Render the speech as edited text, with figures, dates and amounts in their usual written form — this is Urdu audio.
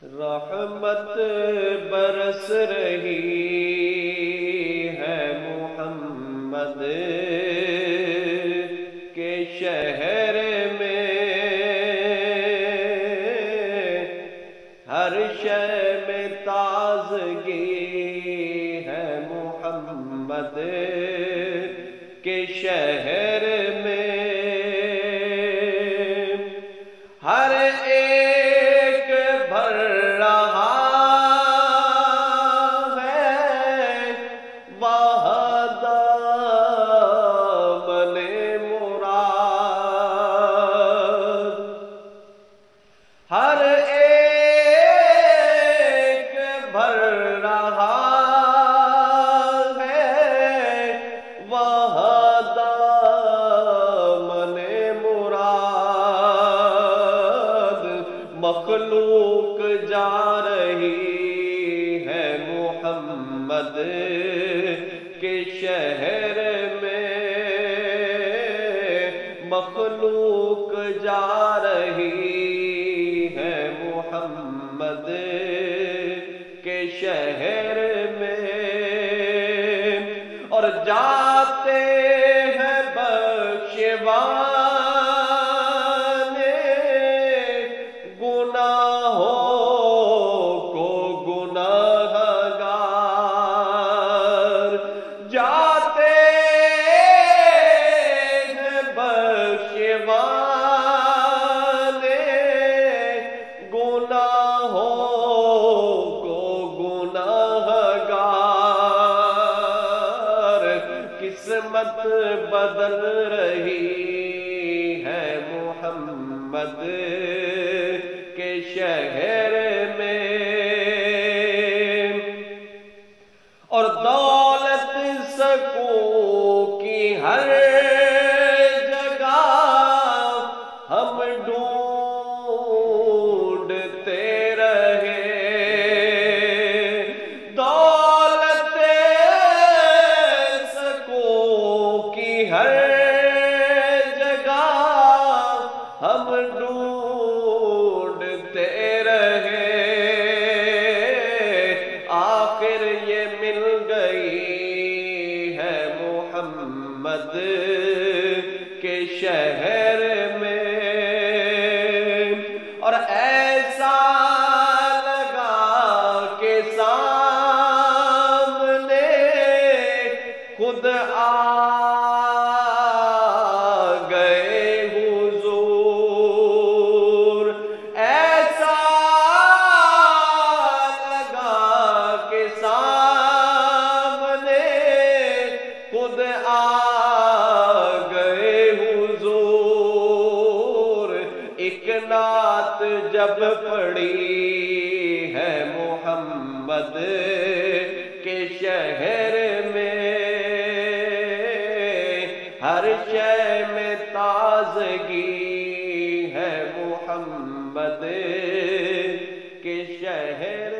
رحمت برس رہی ہے محمد کے شہر میں، ہر شے میں تازگی ہے محمد کے شہر میں، ہر ایک بھر رہا ہے دامن مراد، ہر ایک بھر رہا ہے دامن مراد، مخلوق جا رہی ہے محمد کے شہر میں، مخلوق جا رہی ہے محمد کے شہر میں، اور جاتے ہیں بخشوانے گناہوں کو گناہگار، جاتے ہیں بخشوانے گناہوں کو گناہگار، قسمت بدل رہی ہے محمد کے شہر میں، اور دولت سکوں کی ہر جگہ ہم ڈھونڈتے رہے، دولت سکوں کی ہر جگہ ہم ڈھونڈتے رہے، آخر یہ مل گئی ہے محمد کے شہر میں، اور ایسا لگا کہ سامنے خود آ گئے حضور، ایسا لگا کہ سامنے خود آ گئے حضور، ایک نعت جب پڑھی ہے محمد کے شہر میں، ہر شے میں تازگی ہے محمد کے شہر